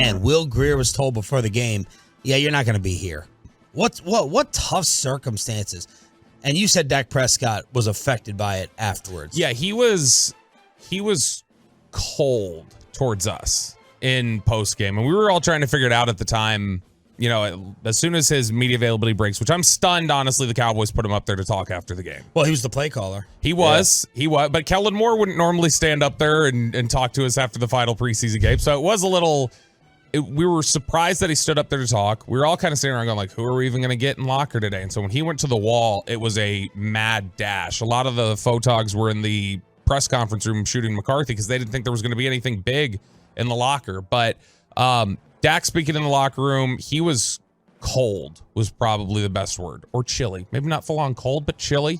man, Will Grier was told before the game, yeah, you're not going to be here. What tough circumstances. And you said Dak Prescott was affected by it afterwards. Yeah, he was cold towards us in postgame, and we were all trying to figure it out at the time. You know, as soon as his media availability breaks, which I'm stunned, honestly, the Cowboys put him up there to talk after the game. Well, he was the play caller. He was. But Kellen Moore wouldn't normally stand up there and talk to us after the final preseason game. So it was a little, we were surprised that he stood up there to talk. We were all kind of standing around going like, who are we even going to get in locker today? And so when he went to the wall, it was a mad dash. A lot of the photogs were in the press conference room shooting McCarthy because they didn't think there was going to be anything big in the locker. But Dak speaking in the locker room, he was cold was probably the best word, or chilly. Maybe not full on cold, but chilly.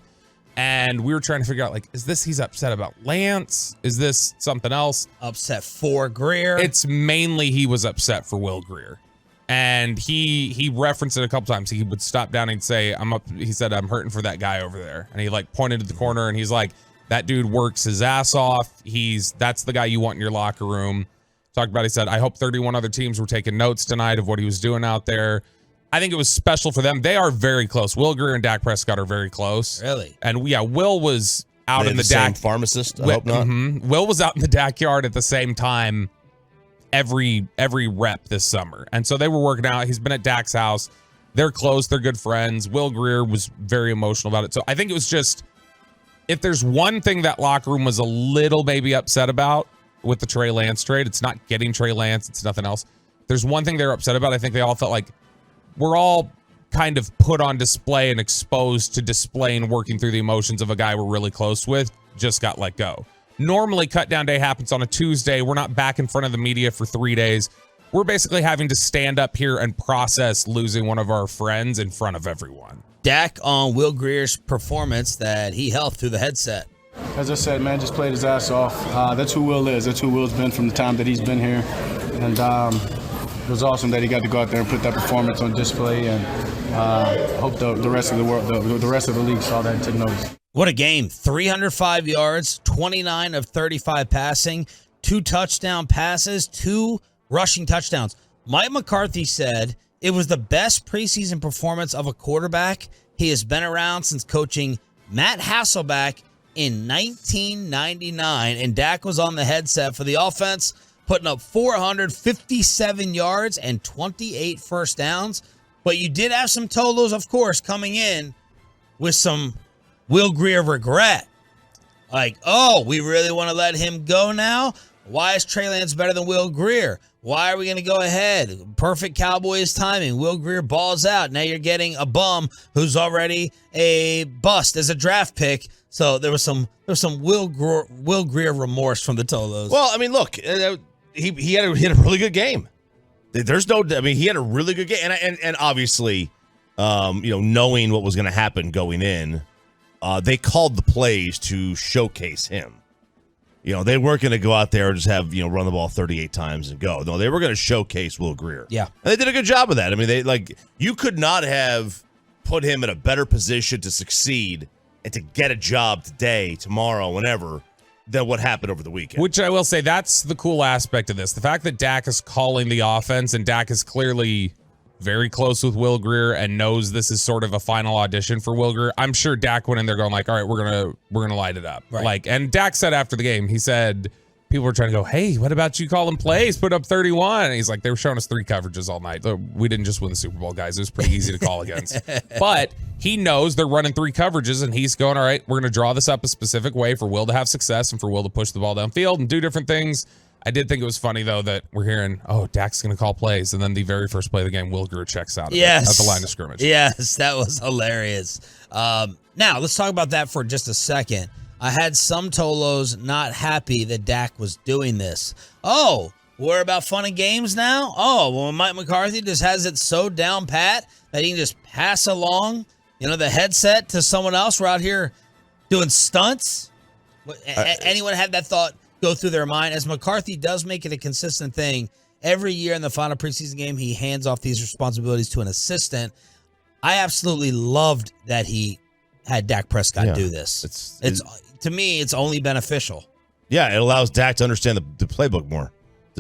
And we were trying to figure out, like, is this he's upset about Lance? Is this something else? Upset for Grier? It's mainly he was upset for Will Grier. And he referenced it a couple times. He would stop down and say, he said, I'm hurting for that guy over there. And he like pointed at the corner and he's like, that dude works his ass off. That's the guy you want in your locker room. Talked about, he said, I hope 31 other teams were taking notes tonight of what he was doing out there. I think it was special for them. They are very close. Will Grier and Dak Prescott are very close. Really? And yeah, Will was out in the Dak pharmacist. I hope not. Will was out in the Dak yard at the same time every rep this summer. And so they were working out. He's been at Dak's house. They're close. They're good friends. Will Grier was very emotional about it. So I think it was just, if there's one thing that locker room was a little maybe upset about with the Trey Lance trade, it's not getting Trey Lance. It's nothing else. There's one thing they're upset about. I think they all felt like we're all kind of put on display and exposed to display and working through the emotions of a guy we're really close with just got let go. Normally, cut down day happens on a Tuesday. We're not back in front of the media for 3 days. We're basically having to stand up here and process losing one of our friends in front of everyone. Dak on Will Grier's performance that he helped through the headset. As I said, man, just played his ass off. That's who Will is. That's who Will's been from the time that he's been here. And it was awesome that he got to go out there and put that performance on display. And hope the rest of the world, the rest of the league saw that and took notice. What a game. 305 yards, 29 of 35 passing, 2 touchdown passes, 2 rushing touchdowns. Mike McCarthy said it was the best preseason performance of a quarterback he has been around since coaching Matt Hasselbeck in 1999. And Dak was on the headset for the offense, putting up 457 yards and 28 first downs. But you did have some Tolos, of course, coming in with some Will Grier regret. Like, oh, we really want to let him go now? Why is Trey Lance better than Will Grier? Why are we going to go ahead? Perfect Cowboys timing. Will Grier balls out. Now you're getting a bum who's already a bust as a draft pick. So there was some Will Grier remorse from the Tolos. Well, I mean, look, he had a really good game. He had a really good game, and obviously, knowing what was going to happen going in, they called the plays to showcase him. They weren't going to go out there and just have, run the ball 38 times and go. No, they were going to showcase Will Grier. Yeah. And they did a good job of that. I mean, you could not have put him in a better position to succeed and to get a job today, tomorrow, whenever, than what happened over the weekend. Which I will say, that's the cool aspect of this. The fact that Dak is calling the offense, and Dak is clearly very close with Will Grier and knows this is sort of a final audition for Will Grier. I'm sure Dak went in there going like, all right, we're gonna light it up. Right. And Dak said after the game, he said people were trying to go, hey, what about you calling plays? Put up 31. And he's like, they were showing us 3 coverages all night. We didn't just win the Super Bowl, guys. It was pretty easy to call against. But he knows they're running 3 coverages, and he's going, all right, we're going to draw this up a specific way for Will to have success and for Will to push the ball downfield and do different things. I did think it was funny, though, that we're hearing, oh, Dak's going to call plays, and then the very first play of the game, Will Grier checks out at the line of scrimmage. Yes, that was hilarious. Now, let's talk about that for just a second. I had some Tolos not happy that Dak was doing this. Oh, we're about fun and games now? Oh, well, Mike McCarthy just has it so down pat that he can just pass along, the headset to someone else. We're out here doing stunts. Anyone have that thought go through their mind? As McCarthy does make it a consistent thing, every year in the final preseason game, he hands off these responsibilities to an assistant. I absolutely loved that he had Dak Prescott do this. It's to me, it's only beneficial. Yeah, it allows Dak to understand the playbook more,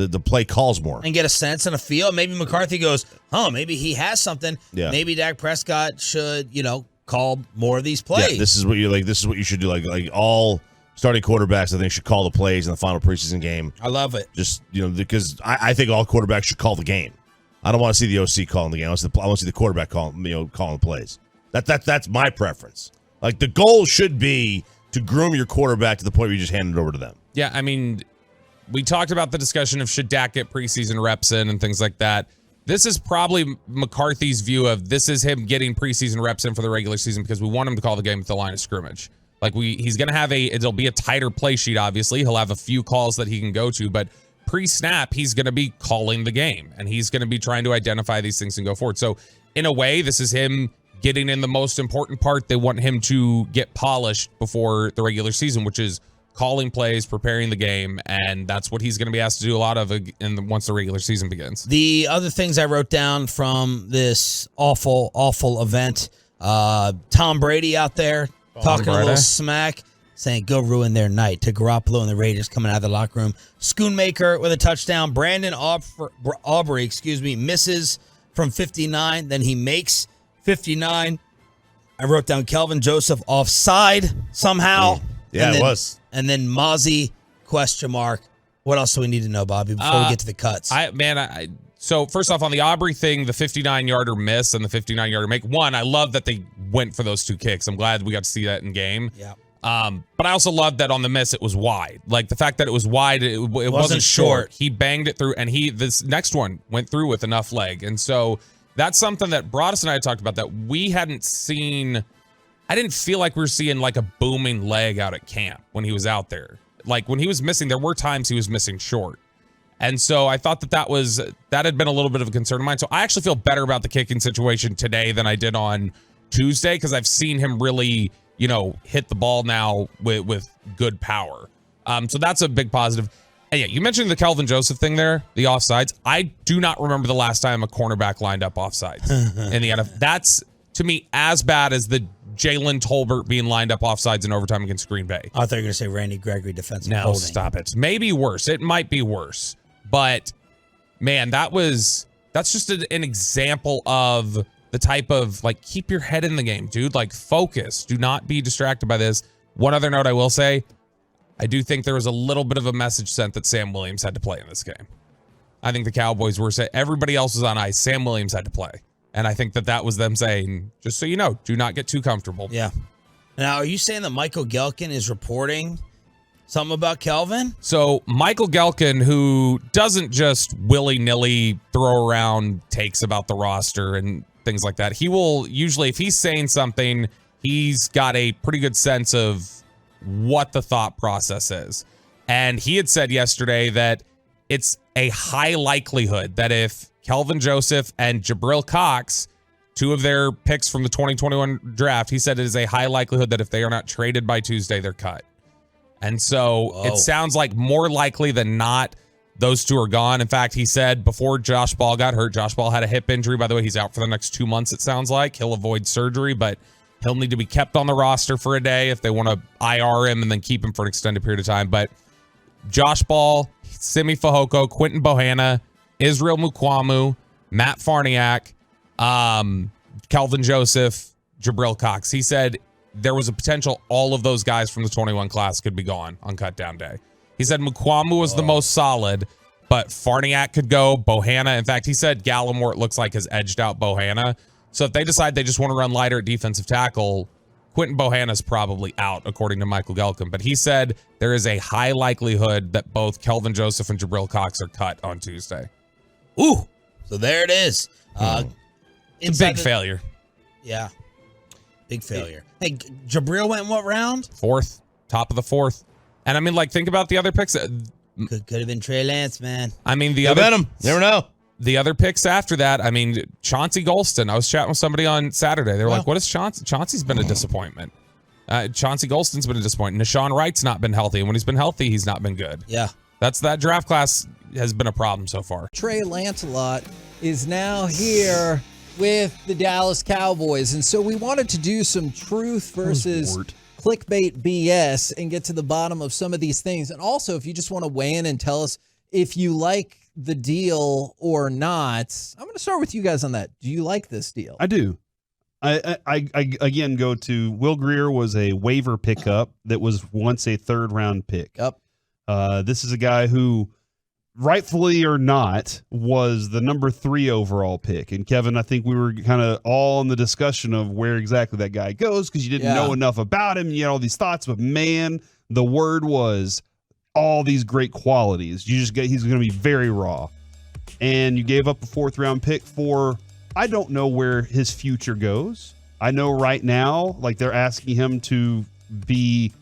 the play calls more. And get a sense and a feel. Maybe McCarthy goes, maybe he has something. Yeah. Maybe Dak Prescott should, call more of these plays. Yeah, this is what you should do. Like all starting quarterbacks, I think, should call the plays in the final preseason game. I love it. Just, because I think all quarterbacks should call the game. I don't want to see the OC calling the game. I want to see the quarterback calling the plays. That's my preference. Like, the goal should be to groom your quarterback to the point where you just hand it over to them. Yeah, I mean, we talked about the discussion of should Dak get preseason reps in and things like that. This is probably McCarthy's view of this is him getting preseason reps in for the regular season because we want him to call the game at the line of scrimmage. Like he's going to have it'll be a tighter play sheet, obviously. He'll have a few calls that he can go to, but pre-snap, he's going to be calling the game and he's going to be trying to identify these things and go forward. So in a way, this is him getting in the most important part. They want him to get polished before the regular season, which is calling plays, preparing the game, and that's what he's going to be asked to do a lot of once the regular season begins. The other things I wrote down from this awful, awful event, Tom Brady out there talking a little smack, saying go ruin their night to Garoppolo and the Raiders coming out of the locker room. Schoonmaker with a touchdown. Brandon Aubrey, misses from 59. Then he makes 59. I wrote down Kelvin Joseph offside somehow. Yeah, it was. And then Mozzie, ? What else do we need to know, Bobby, before we get to the cuts? So first off, on the Aubrey thing, the 59-yarder miss and the 59-yarder make. One, I love that they went for those two kicks. I'm glad we got to see that in game. Yeah. But I also love that on the miss, it was wide. Like the fact that it was wide, it wasn't short. He banged it through, and this next one went through with enough leg. And so that's something that Broaddus and I talked about that we hadn't seen. I didn't feel like we were seeing like a booming leg out at camp when he was out there. Like when he was missing, there were times he was missing short. And so I thought that had been a little bit of a concern of mine. So I actually feel better about the kicking situation today than I did on Tuesday because I've seen him really, hit the ball now with good power. So that's a big positive. And yeah, you mentioned the Kelvin Joseph thing there, the offsides. I do not remember the last time a cornerback lined up offsides in the NFL. That's, to me, as bad as the Jalen Tolbert being lined up offsides in overtime against Green Bay. I thought you were going to say Randy Gregory defensive holding. No, stop it. Maybe worse. It might be worse. But, man, that's just an example of the type of, like, keep your head in the game, dude. Like, focus. Do not be distracted by this. One other note I will say, I do think there was a little bit of a message sent that Sam Williams had to play in this game. I think the Cowboys were saying, everybody else was on ice. Sam Williams had to play. And I think that was them saying, just so you know, do not get too comfortable. Yeah. Now, are you saying that Michael Gelkin is reporting something about Kelvin? So Michael Gelkin, who doesn't just willy-nilly throw around takes about the roster and things like that, he will usually, if he's saying something, he's got a pretty good sense of what the thought process is. And he had said yesterday that it's a high likelihood that if Kelvin Joseph and Jabril Cox, two of their picks from the 2021 draft, he said it is a high likelihood that if they are not traded by Tuesday, they're cut. And so It sounds like more likely than not, those two are gone. In fact, he said before Josh Ball got hurt, Josh Ball had a hip injury. By the way, he's out for the next 2 months, it sounds like. He'll avoid surgery, but he'll need to be kept on the roster for a day if they want to IR him and then keep him for an extended period of time. But Josh Ball, Simi Fehoko, Quinton Bohanna, Israel Mukwamu, Matt Farniak, Kelvin Joseph, Jabril Cox. He said there was a potential all of those guys from the 21 class could be gone on cut down day. He said Mukwamu was the most solid, but Farniak could go. Bohanna, in fact, he said Gallimore, it looks like, has edged out Bohanna. So if they decide they just want to run lighter at defensive tackle, Quinton Bohanna's probably out, according to Michael Gelkin. But he said there is a high likelihood that both Kelvin Joseph and Jabril Cox are cut on Tuesday. Ooh, so there it is. It's a big failure. Yeah, big failure. Hey, Jabril went in what round? Fourth, top of the fourth. And I mean, like, think about the other picks. Could have been Trey Lance, man. I mean, I bet him. Never know. The other picks after that, I mean, Chauncey Golston. I was chatting with somebody on Saturday. They were like, what is Chauncey? Chauncey's been a disappointment. Chauncey Golston's been a disappointment. Nashawn Wright's not been healthy. And when he's been healthy, he's not been good. Yeah. That draft class has been a problem so far. Trey Lancelot is now here with the Dallas Cowboys. And so we wanted to do some truth versus clickbait BS and get to the bottom of some of these things. And also, if you just want to weigh in and tell us if you like the deal or not. I'm going to start with you guys on that. Do you like this deal? I do. I again go to Will Grier was a waiver pickup that was once a 3rd-round pick. Yep. This is a guy who, rightfully or not, was the number 3 overall pick. And Kevin, I think we were kind of all in the discussion of where exactly that guy goes because you didn't know enough about him. You had all these thoughts, but man, the word was all these great qualities. He's going to be very raw. And you gave up a 4th-round pick for, I don't know where his future goes. I know right now, like they're asking him to be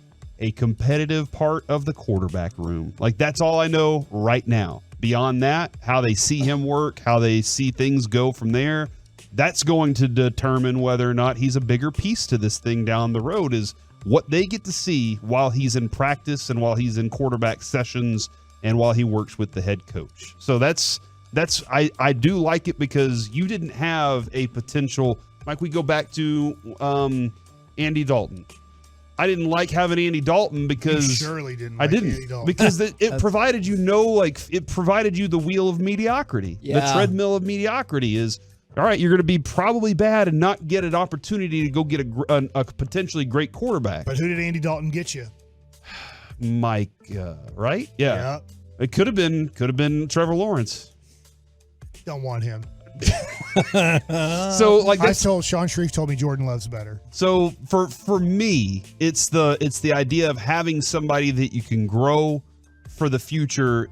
a competitive part of the quarterback room. Like that's all I know right now. Beyond that, how they see him work, how they see things go from there, that's going to determine whether or not he's a bigger piece to this thing down the road is what they get to see while he's in practice and while he's in quarterback sessions and while he works with the head coach. So I do like it because you didn't have a potential, like we go back to Andy Dalton. I didn't like having Andy Dalton because you surely didn't. Like Andy Dalton. Because it provided you it provided you the wheel of mediocrity. Yeah. The treadmill of mediocrity is all right. You're going to be probably bad and not get an opportunity to go get a potentially great quarterback. But who did Andy Dalton get you? Mike, right? Yeah. It could have been Trevor Lawrence. Don't want him. So like Sean Shreve told me Jordan Love's better. So for me, it's the idea of having somebody that you can grow for the future,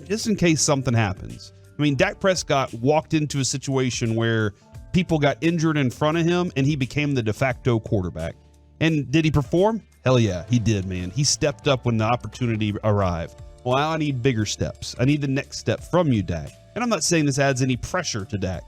just in case something happens. I mean, Dak Prescott walked into a situation where people got injured in front of him, and he became the de facto quarterback. And did he perform? Hell yeah, he did, man. He stepped up when the opportunity arrived. Well, I need bigger steps. I need the next step from you, Dak. And I'm not saying this adds any pressure to Dak.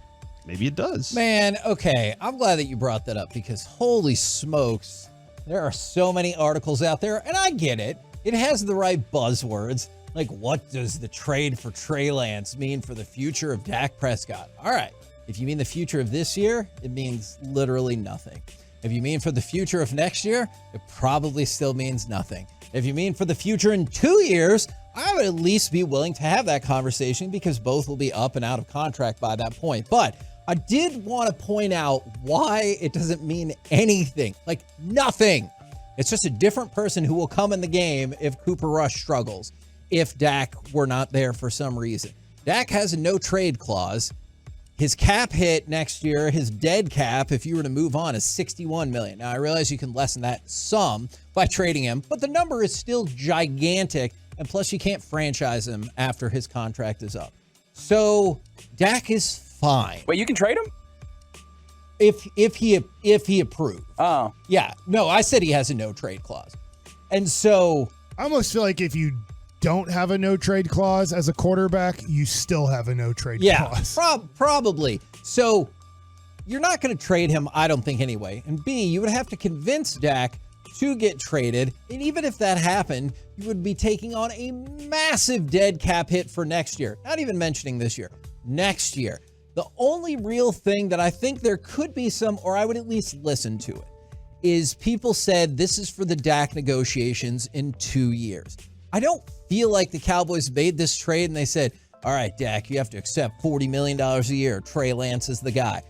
Maybe it does. Man, okay. I'm glad that you brought that up because holy smokes, there are so many articles out there, and I get it. It has the right buzzwords. Like, what does the trade for Trey Lance mean for the future of Dak Prescott? All right. If you mean the future of this year, it means literally nothing. If you mean for the future of next year, it probably still means nothing. If you mean for the future in 2 years, I would at least be willing to have that conversation because both will be up and out of contract by that point. But I did want to point out why it doesn't mean anything, like nothing. It's just a different person who will come in the game if Cooper Rush struggles, if Dak were not there for some reason. Dak has a no trade clause. His cap hit next year, his dead cap, if you were to move on, is $61 million. Now, I realize you can lessen that some by trading him, but the number is still gigantic, and plus you can't franchise him after his contract is up. So Dak is fine. Wait, you can trade him? If he approved. Oh. Yeah. No, I said he has a no trade clause. And so I almost feel like if you don't have a no trade clause as a quarterback, you still have a no trade clause. Yeah, probably. So you're not going to trade him, I don't think, anyway. And B, you would have to convince Dak to get traded. And even if that happened, you would be taking on a massive dead cap hit for next year. Not even mentioning this year. Next year. The only real thing that I think there could be some, or I would at least listen to it, is people said this is for the Dak negotiations in 2 years. I don't feel like the Cowboys made this trade and they said, all right, Dak, you have to accept $40 million a year. Trey Lance is the guy.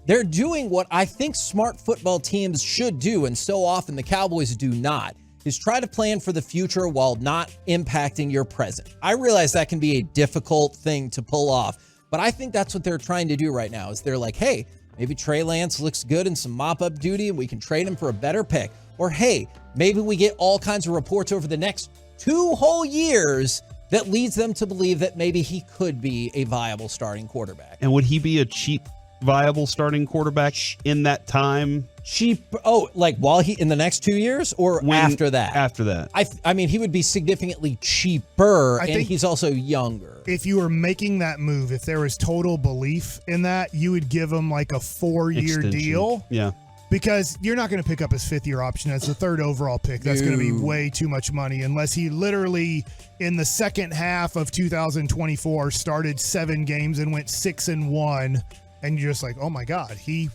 They're doing what I think smart football teams should do, and so often the Cowboys do not, is try to plan for the future while not impacting your present. I realize that can be a difficult thing to pull off, but I think that's what they're trying to do right now, is they're like, hey, maybe Trey Lance looks good in some mop-up duty and we can trade him for a better pick. Or hey, maybe we get all kinds of reports over the next 2 whole years that leads them to believe that maybe he could be a viable starting quarterback. And would he be a cheap, viable starting quarterback in that time? Cheap? Oh, like while he in the next 2 years or after that? After that. I mean, he would be significantly cheaper, I and think he's also younger. If you were making that move, if there was total belief in that, you would give him like a 4-year Extension. deal. Yeah. Because you're not going to pick up his 5th-year option as the 3rd overall pick. That's going to be way too much money unless he literally, in the second half of 2024, started 7 games and went 6-1, and you're just like, oh my God, he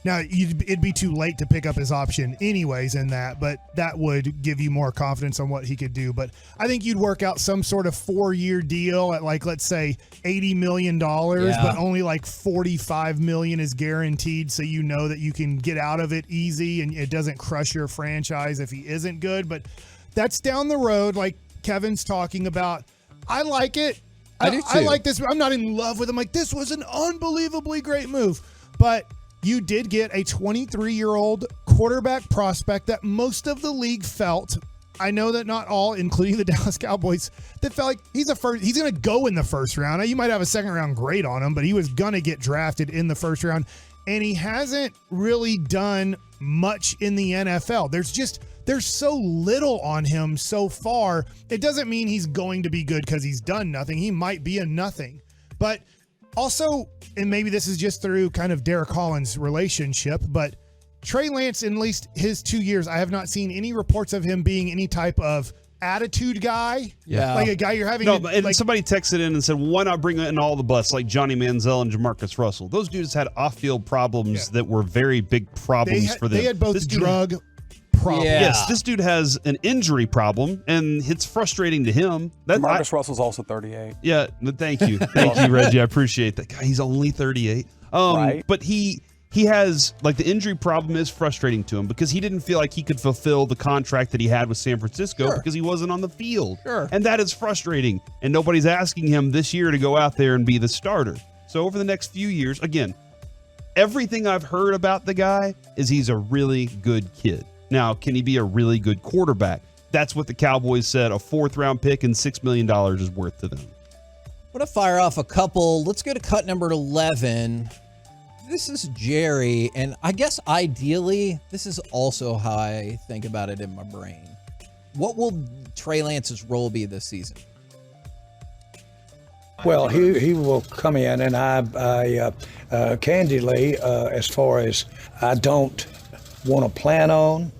Now, it'd be too late to pick up his option anyways in that, but that would give you more confidence on what he could do. But I think you'd work out some sort of 4-year deal at, like, let's say $80 million, but only like $45 million is guaranteed, so you know that you can get out of it easy and it doesn't crush your franchise if he isn't good. But that's down the road, like Kevin's talking about. I like it. I do too. I like this. I'm not in love with him. Like, this was an unbelievably great move. But you did get a 23-year-old quarterback prospect that most of the league felt, I know that not all, including the Dallas Cowboys, that felt like he's going to go in the first round. Now, you might have a second-round grade on him, but he was going to get drafted in the first round. And he hasn't really done much in the NFL. There's so little on him so far. It doesn't mean he's going to be good because he's done nothing. He might be a nothing. But also, and maybe this is just through kind of Derek Holland's relationship, but Trey Lance, in at least his 2 years, I have not seen any reports of him being any type of attitude guy. Yeah. Like a guy you're having. Somebody texted in and said, well, why not bring in all the busts like Johnny Manziel and Jamarcus Russell? Those dudes had off-field problems that were very big problems for them. They had both drug problem. Yeah. Yes, this dude has an injury problem, and it's frustrating to him. Marcus Russell's also 38. Yeah, thank you. Thank you, Reggie. I appreciate that. God, he's only 38. Right. But he has, like, the injury problem is frustrating to him because he didn't feel like he could fulfill the contract that he had with San Francisco because he wasn't on the field. Sure. And that is frustrating. And nobody's asking him this year to go out there and be the starter. So over the next few years, again, everything I've heard about the guy is he's a really good kid. Now, can he be a really good quarterback? That's what the Cowboys said a 4th-round pick and $6 million is worth to them. I'm going to fire off a couple. Let's go to cut number 11. This is Jerry, and I guess ideally, this is also how I think about it in my brain. What will Trey Lance's role be this season? Well, he will come in, and I candidly, as far as I don't want to plan on,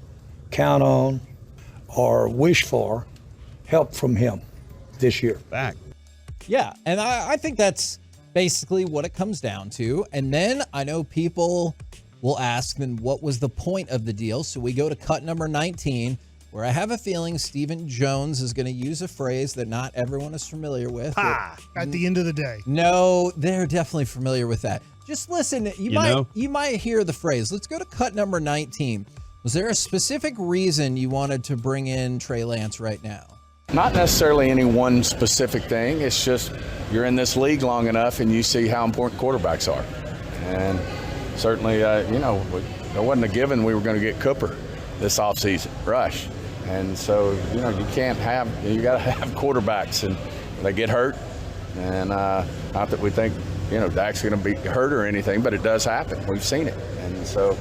count on, or wish for help from him this year. Back. Yeah, and I think that's basically what it comes down to. And then I know people will ask, then what was the point of the deal? So we go to cut number 19, where I have a feeling Stephen Jones is going to use a phrase that not everyone is familiar with. At the end of the day. No, they're definitely familiar with that. Just listen, you might hear the phrase. Let's go to cut number 19. Was there a specific reason you wanted to bring in Trey Lance right now? Not necessarily any one specific thing. It's just you're in this league long enough and you see how important quarterbacks are. And certainly, it wasn't a given we were going to get Cooper this offseason, Rush. And so, you got to have quarterbacks, and they get hurt. And not that we think, Dak's going to be hurt or anything, but it does happen. We've seen it. And so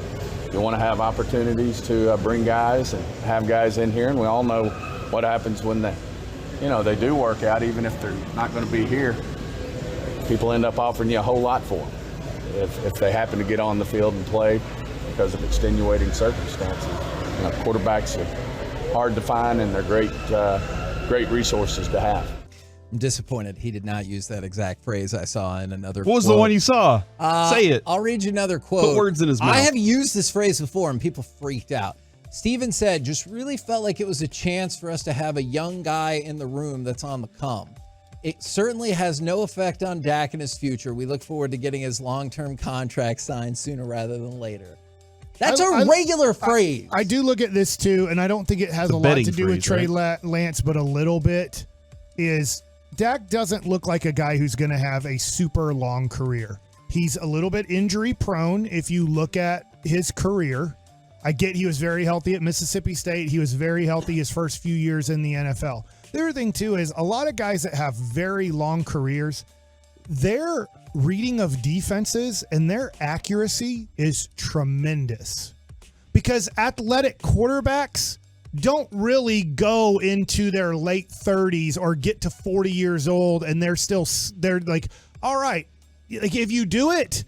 you want to have opportunities to bring guys and have guys in here, and we all know what happens when they do work out, even if they're not going to be here. People end up offering you a whole lot for them if they happen to get on the field and play because of extenuating circumstances. Quarterbacks are hard to find, and they're great resources to have. I'm disappointed he did not use that exact phrase I saw in another What was quote. the one you saw? Say it. I'll read you another quote. Put words in his mouth. I have used this phrase before, and people freaked out. Steven said, just really felt like it was a chance for us to have a young guy in the room that's on the come. It certainly has no effect on Dak and his future. We look forward to getting his long-term contract signed sooner rather than later. That's a regular phrase. I do look at this too, and I don't think it has a lot to do with Trey Lance, but a little bit is Dak doesn't look like a guy who's going to have a super long career. He's a little bit injury prone if you look at his career. I get he was very healthy at Mississippi State. He was very healthy his first few years in the NFL. The other thing, too, is a lot of guys that have very long careers, their reading of defenses and their accuracy is tremendous. Because athletic quarterbacks don't really go into their late 30s or get to 40 years old and they're like, all right, like if you do it,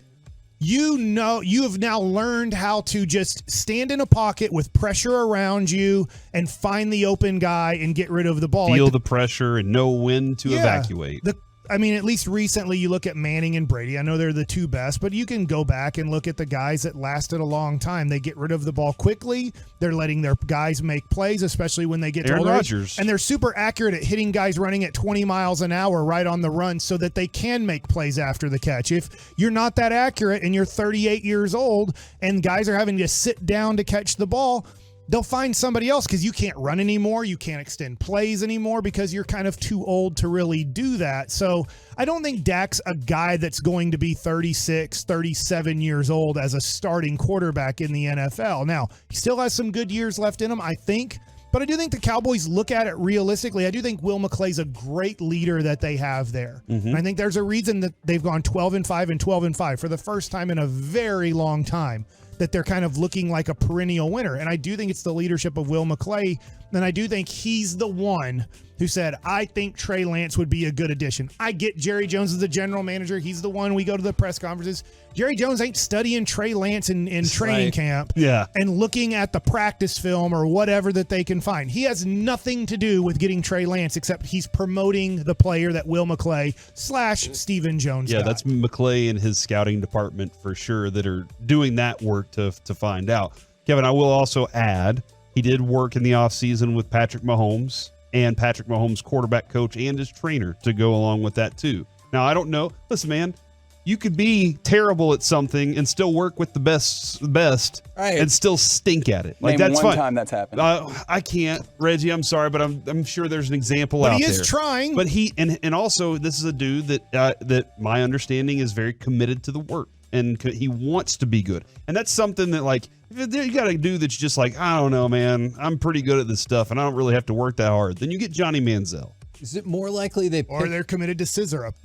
you have now learned how to just stand in a pocket with pressure around you and find the open guy and get rid of the ball. Feel the pressure and know when to evacuate. I mean, at least recently you look at Manning and Brady. I know they're the two best, but you can go back and look at the guys that lasted a long time. They get rid of the ball quickly. They're letting their guys make plays, especially when they get to Aaron older age. Rodgers. And they're super accurate at hitting guys running at 20 miles an hour right on the run so that they can make plays after the catch. If you're not that accurate and you're 38 years old and guys are having to sit down to catch the ball, they'll find somebody else because you can't run anymore. You can't extend plays anymore because you're kind of too old to really do that. So I don't think Dak's a guy that's going to be 36, 37 years old as a starting quarterback in the NFL. Now, he still has some good years left in him, I think. But I do think the Cowboys look at it realistically. I do think Will McClay's a great leader that they have there. And I think there's a reason that they've gone 12-5 and 12-5 for the first time in a very long time, that they're kind of looking like a perennial winner. And I do think it's the leadership of Will McClay. And I do think he's the one who said, I think Trey Lance would be a good addition. I get Jerry Jones as the general manager. He's the one we go to the press conferences. Jerry Jones ain't studying Trey Lance in training camp and looking at the practice film or whatever that they can find. He has nothing to do with getting Trey Lance except he's promoting the player that Will McClay / Stephen Jones got. That's McClay and his scouting department for sure that are doing that work to find out. Kevin, I will also add, he did work in the offseason with Patrick Mahomes and Patrick Mahomes' quarterback coach and his trainer to go along with that too. Now, I don't know. Listen, man, you could be terrible at something and still work with the best and still stink at it. Like, Name that's one fine. time that's happened. I can't, Reggie. I'm sorry, but I'm sure there's an example out there. But he is trying. But he and also this is a dude that my understanding is very committed to the work and he wants to be good. And that's something that, like, you got a dude that's just like, I don't know, man, I'm pretty good at this stuff and I don't really have to work that hard. Then you get Johnny Manziel. Is it more likely they're committed to scissor up?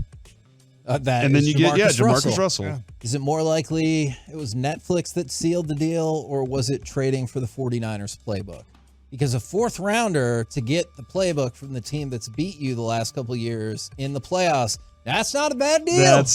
And then you get Jamarcus Russell. Yeah. Is it more likely it was Netflix that sealed the deal, or was it trading for the 49ers playbook? Because a fourth rounder to get the playbook from the team that's beat you the last couple of years in the playoffs, that's not a bad deal. That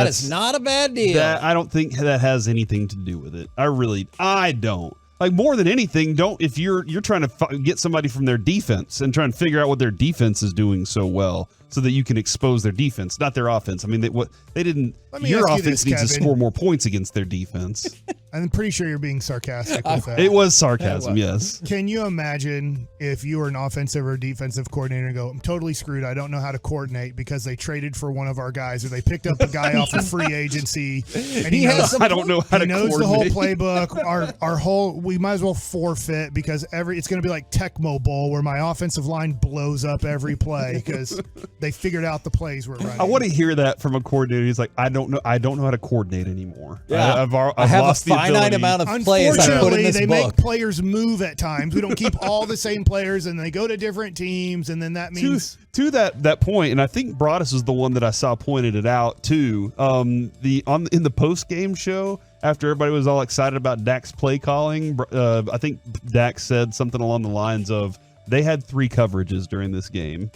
is not a bad deal. I don't think that has anything to do with it. I don't. Like, more than anything, if you're trying to get somebody from their defense and trying to figure out what their defense is doing so well, so that you can expose their defense, not their offense. I mean, your offense needs to score more points against their defense. I'm pretty sure you're being sarcastic with that. It was sarcasm, yes. Can you imagine if you were an offensive or defensive coordinator and go, I'm totally screwed. I don't know how to coordinate because they traded for one of our guys, or they picked up a guy off of free agency and he knows, I don't know how to coordinate. He knows the whole playbook. We might as well forfeit because it's going to be like Tecmo Bowl where my offensive line blows up every play because they figured out the plays we're running. I want to hear that from a coordinator. He's like, I don't know how to coordinate anymore. Yeah. I have lost a finite amount of plays I put in this they book. make players move at times. We don't keep all the same players, and they go to different teams, and then that means to that point. And I think Broaddus is the one that I saw pointed it out too. In the post game show, after everybody was all excited about Dak's play calling, I think Dak said something along the lines of, they had 3 coverages during this game.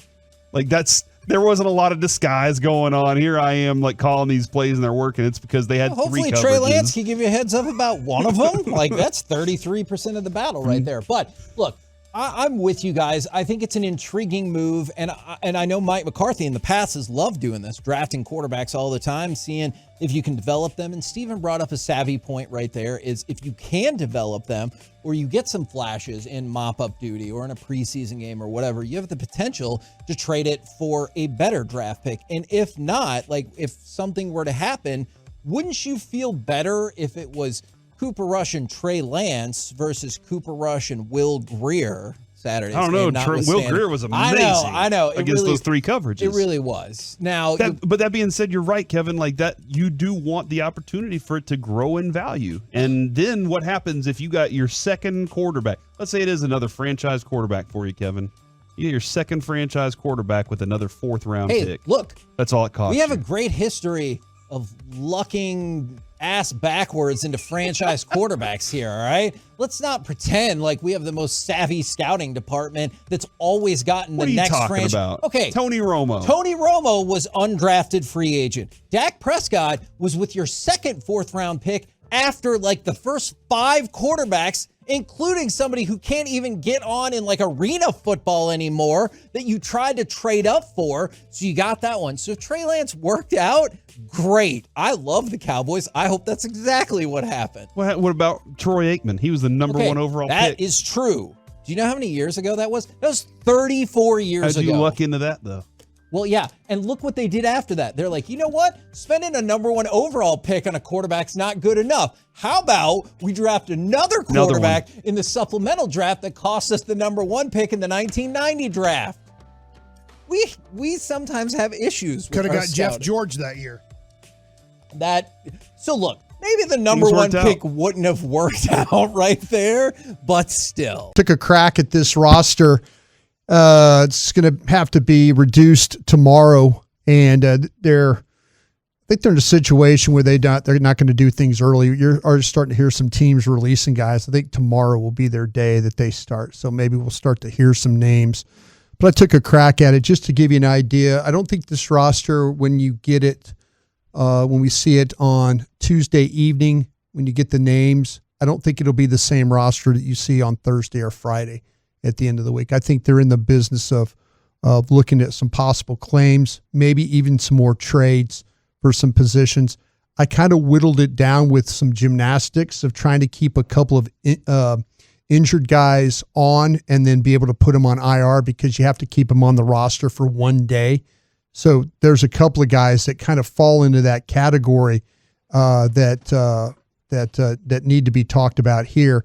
Like, there wasn't a lot of disguise going on. Here I am, like, calling these plays and they're working. It's because they had 3 coverages. Hopefully Trey Lance can give you a heads up about one of them. Like, that's 33% of the battle right there. But look, I'm with you guys. I think it's an intriguing move, and I know Mike McCarthy in the past has loved doing this, drafting quarterbacks all the time, seeing if you can develop them. And Steven brought up a savvy point right there, is if you can develop them, or you get some flashes in mop-up duty or in a preseason game or whatever, you have the potential to trade it for a better draft pick. And if not, like, if something were to happen, wouldn't you feel better if it was Cooper Rush and Trey Lance versus Cooper Rush and Will Grier Saturday? I don't know. Will Grier was amazing. I know. Against those 3 coverages. It really was. Now, but that being said, you're right, Kevin. Like, that, you do want the opportunity for it to grow in value. And then what happens if you got your second quarterback? Let's say it is another franchise quarterback for you, Kevin. You get your second franchise quarterback with another 4th round pick. Look, that's all it costs. We have a great history of lucking ass backwards into franchise quarterbacks here, all right? Let's not pretend like we have the most savvy scouting department that's always gotten the next franchise. What are you talking about? Okay. Tony Romo. Tony Romo was undrafted free agent. Dak Prescott was with your second 4th round pick after like the first 5 quarterbacks including somebody who can't even get on in like arena football anymore that you tried to trade up for. So you got that one. So if Trey Lance worked out, great. I love the Cowboys. I hope that's exactly what happened. What about Troy Aikman? He was the number one overall pick. That is true. Do you know how many years ago that was? That was 34 years ago. How'd you luck into that, though? Well, yeah, and look what they did after that. They're like, you know what? Spending a number one overall pick on a quarterback's not good enough. How about we draft another quarterback in the supplemental draft that cost us the number one pick in the 1990 draft? We sometimes have issues with Could have got scouting. Jeff George that year. So look, maybe the number one pick wouldn't have worked out right there, but still. Took a crack at this roster. It's going to have to be reduced tomorrow, and I think they're in a situation where they're not going to do things early. You're already starting to hear some teams releasing guys. I think tomorrow will be their day that they start, so maybe we'll start to hear some names. But I took a crack at it just to give you an idea. I don't think this roster, when you get it, when we see it on Tuesday evening, when you get the names, I don't think it'll be the same roster that you see on Thursday or Friday at the end of the week. I think they're in the business of looking at some possible claims, maybe even some more trades for some positions. I kind of whittled it down with some gymnastics of trying to keep a couple of injured guys on and then be able to put them on IR because you have to keep them on the roster for one day. So there's a couple of guys that kind of fall into that category that need to be talked about here.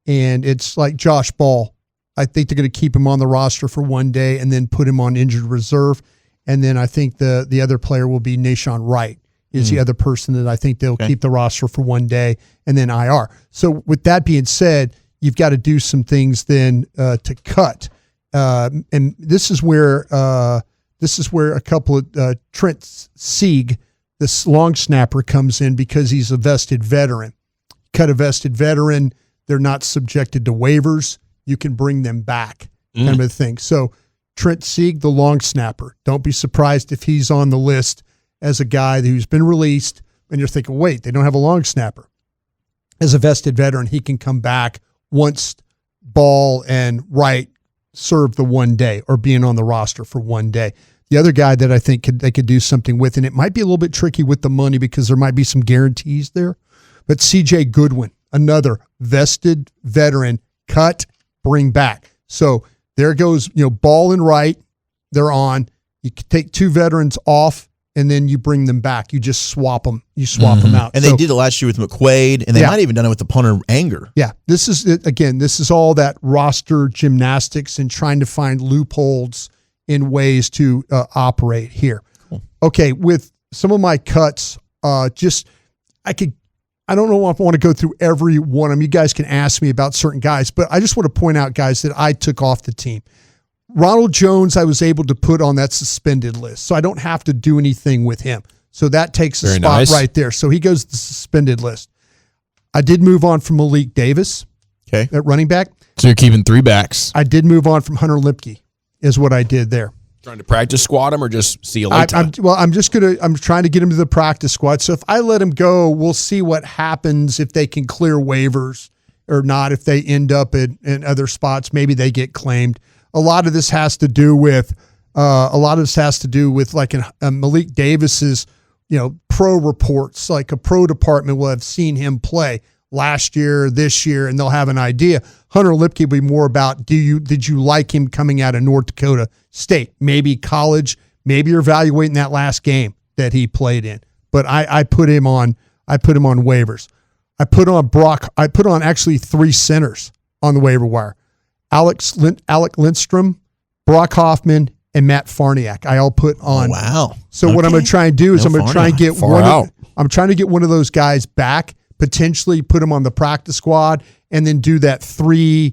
And it's like Josh Ball. I think they're going to keep him on the roster for one day and then put him on injured reserve. And then I think the other player will be Nashawn Wright is the other person that I think they'll keep the roster for one day and then IR. So with that being said, you've got to do some things then to cut. And this is where a couple of Trent Sieg, this long snapper, comes in because he's a vested veteran. Cut a vested veteran, they're not subjected to waivers. You can bring them back, kind of a thing. So Trent Sieg, the long snapper, don't be surprised if he's on the list as a guy who's been released and you're thinking, wait, they don't have a long snapper. As a vested veteran, he can come back once Ball and Wright serve the one day or being on the roster for one day. The other guy that I think they could do something with, and it might be a little bit tricky with the money because there might be some guarantees there, but CJ Goodwin, another vested veteran, cut, bring back. So there goes, Ball and Wright, they're on. You take two veterans off, and then you bring them back. You just swap them. You swap them out. And they did it last year with McQuaid, and they might have even done it with the punter Anger. Yeah, this is all that roster gymnastics and trying to find loopholes in ways to operate here. Cool. Okay, with some of my cuts, I don't know if I want to go through every one of them. You guys can ask me about certain guys, but I just want to point out guys that I took off the team. Ronald Jones, I was able to put on that suspended list, so I don't have to do anything with him. So that takes a spot right there. So he goes to the suspended list. I did move on from Malik Davis at running back. So you're keeping three backs. I did move on from Hunter Lipke is what I did there. Trying to practice squad him or just see you later? I'm trying to get him to the practice squad. So if I let him go, we'll see what happens if they can clear waivers or not. If they end up in other spots, maybe they get claimed. A lot of this has to do with like Malik Davis's, pro reports. Like a pro department will have seen him play last year, this year, and they'll have an idea. Hunter Lipke will be more about did you like him coming out of North Dakota State? Maybe college, maybe you're evaluating that last game that he played in. But I put him on waivers. I put on actually three centers on the waiver wire. Alec Lindstrom, Brock Hoffman, and Matt Farniak. I all put on. Oh, wow. So what I'm going to try and do is I'm going to try and get I'm trying to get one of those guys back, potentially put him on the practice squad, and then do that three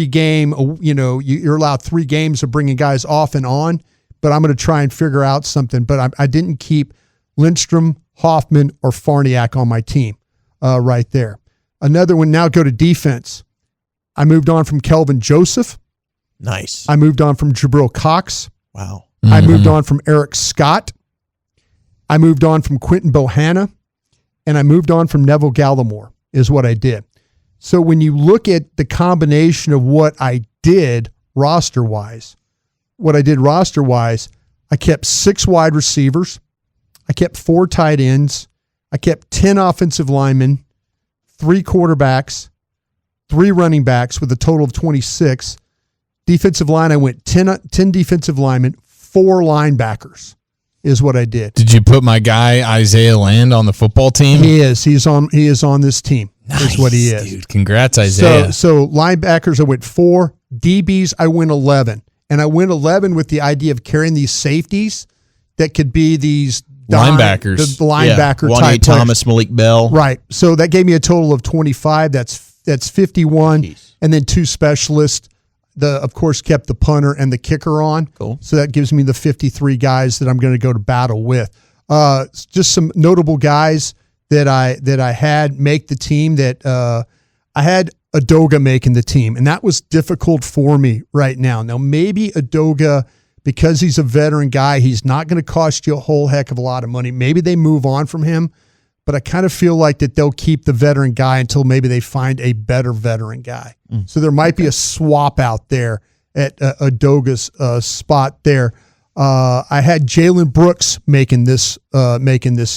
game. You're allowed 3 games of bringing guys off and on. But I'm going to try and figure out something. But I didn't keep Lindstrom, Hoffman, or Farniak on my team right there. Another one. Now go to defense. I moved on from Kelvin Joseph. Nice. I moved on from Jabril Cox. Wow. I moved on from Eric Scott. I moved on from Quentin Bohanna. And I moved on from Neville Gallimore is what I did. So when you look at the combination of what I did roster-wise, I kept 6 wide receivers. I kept 4 tight ends. I kept 10 offensive linemen, 3 quarterbacks, 3 running backs with a total of 26. Defensive line, I went 10 defensive linemen, 4 linebackers is what I did. Did you put my guy Isaiah Land on the football team? He is. He is on this team. Nice, is what he is. Dude. Congrats, Isaiah. So linebackers, I went 4. DBs, I went 11. And I went 11 with the idea of carrying these safeties that could be these linebackers. The linebacker Juan type Thomas, players. Malik Bell. Right. So that gave me a total of 25. That's 51. Jeez. And then 2 specialists. Of course, kept the punter and the kicker on. Cool. So that gives me the 53 guys that I'm going to go to battle with. Just some notable guys that I had make the team. That I had Adoga making the team, and that was difficult for me right now. Now, maybe Adoga, because he's a veteran guy, he's not going to cost you a whole heck of a lot of money. Maybe they move on from him, but I kind of feel like that they'll keep the veteran guy until maybe they find a better veteran guy. So there might be a swap out there at Adoga's spot there. I had Jalen Brooks making this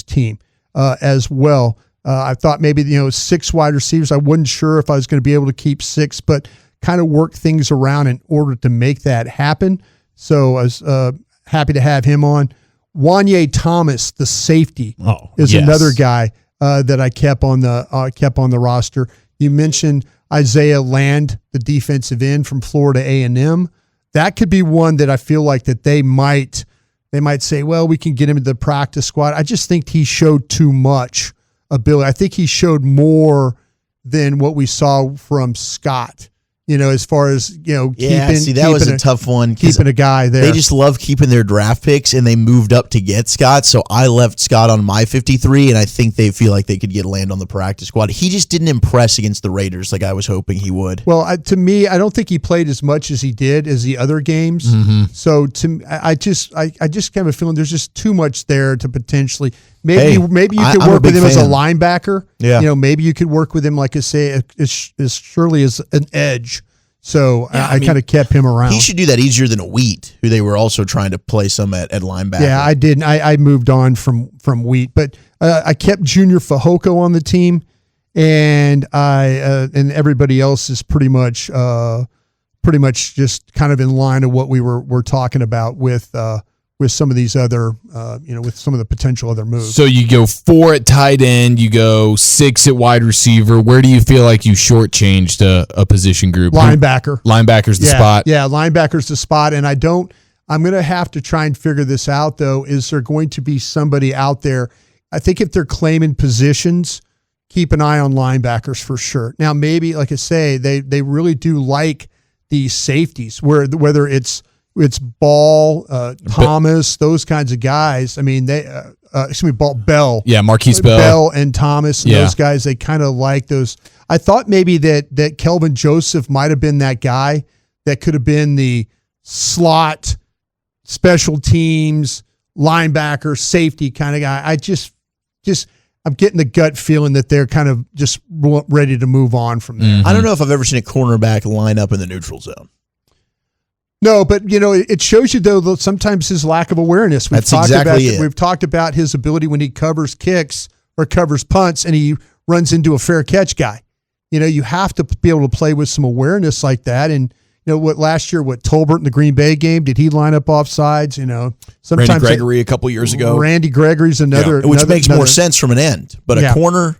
team as well. I thought maybe 6 wide receivers. I wasn't sure if I was going to be able to keep 6, but kind of work things around in order to make that happen. So I was happy to have him on. Wanye Thomas, the safety, is another guy that I kept on the roster. You mentioned Isaiah Land, the defensive end from Florida A&M. That could be one that I feel like that they might say, well, we can get him into the practice squad. I just think he showed too much ability. I think he showed more than what we saw from Scott. As far as that was a tough one. Keeping a guy there. They just love keeping their draft picks, and they moved up to get Scott. So I left Scott on my 53, and I think they feel like they could get Land on the practice squad. He just didn't impress against the Raiders like I was hoping he would. Well, to me, I don't think he played as much as he did as the other games. Mm-hmm. So I just kind of a feeling there's just too much there to potentially. Maybe you could work with him as a linebacker. Yeah. Maybe you could work with him, like I say, as surely as an edge. So yeah, I kind of kept him around. He should do that easier than a Wheat, who they were also trying to play some at linebacker. Yeah, I didn't. I moved on from Wheat, but I kept Junior Fehoko on the team, and and everybody else is pretty much just kind of in line of what we're talking about with some of these other, with some of the potential other moves. So you go 4 at tight end, you go 6 at wide receiver. Where do you feel like you shortchanged a position group? Linebacker. Linebacker's the spot. Yeah, linebacker's the spot. And I'm going to have to try and figure this out, though. Is there going to be somebody out there? I think if they're claiming positions, keep an eye on linebackers for sure. Now, maybe, like I say, they really do like these safeties, whether it's Ball, Thomas, those kinds of guys. I mean, Bell. Yeah, Marquise Bell. Bell and Thomas and those guys, they kind of like those. I thought maybe that Kelvin Joseph might have been that guy that could have been the slot, special teams, linebacker, safety kind of guy. I just I'm getting the gut feeling that they're kind of just ready to move on from there. I don't know if I've ever seen a cornerback line up in the neutral zone. No, but it shows you though sometimes his lack of awareness. We've talked about his ability when he covers kicks or covers punts and he runs into a fair catch guy. You have to be able to play with some awareness like that. And last year, Tolbert in the Green Bay game, did he line up off sides? Sometimes Randy Gregory a couple years ago. Randy Gregory's another, which makes more sense from an end, but a corner,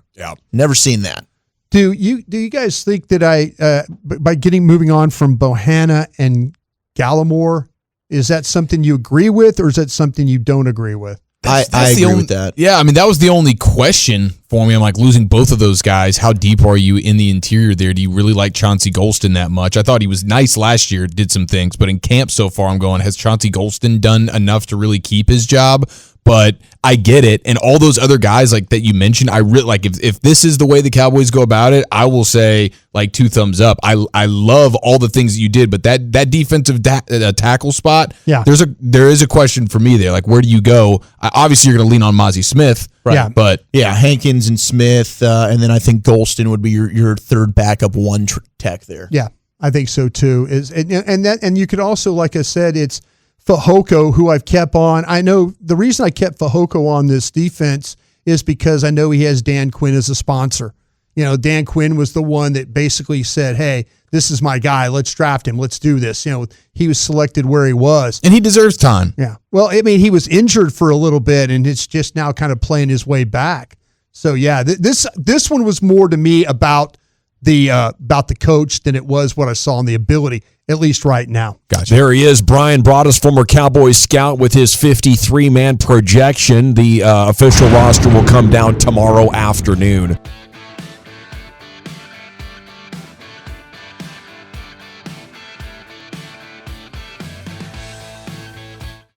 never seen that. Do you guys think that by moving on from Bohanna and Gallimore, is that something you agree with, or is that something you don't agree with? I agree with that. Yeah, I mean, that was the only question for me. I'm like, losing both of those guys, how deep are you in the interior there? Do you really like Chauncey Golston that much? I thought he was nice last year, did some things, but in camp so far, I'm going, has Chauncey Golston done enough to really keep his job? But I get it. And all those other guys like that you mentioned, I really like if this is the way the Cowboys go about it, I will say like 2 thumbs up. I love all the things that you did, but that defensive tackle spot, there is a question for me there. Like, where do you go? Obviously, you're going to lean on Mozzie Smith, right? Yeah. But Hankins Hines and Smith, and then I think Golston would be your third backup one tech there. Yeah, I think so too. And you could also, like I said, it's Fehoko, who I've kept on. I know the reason I kept Fehoko on this defense is because I know he has Dan Quinn as a sponsor. Dan Quinn was the one that basically said, hey, this is my guy. Let's draft him. Let's do this. He was selected where he was. And he deserves time. Yeah. Well, I mean, he was injured for a little bit, and it's just now kind of playing his way back. So, yeah, this one was more to me about the coach than it was what I saw in the ability, at least right now. Gotcha. There he is, Bryan Broaddus, former Cowboys scout, with his 53-man projection. The official roster will come down tomorrow afternoon.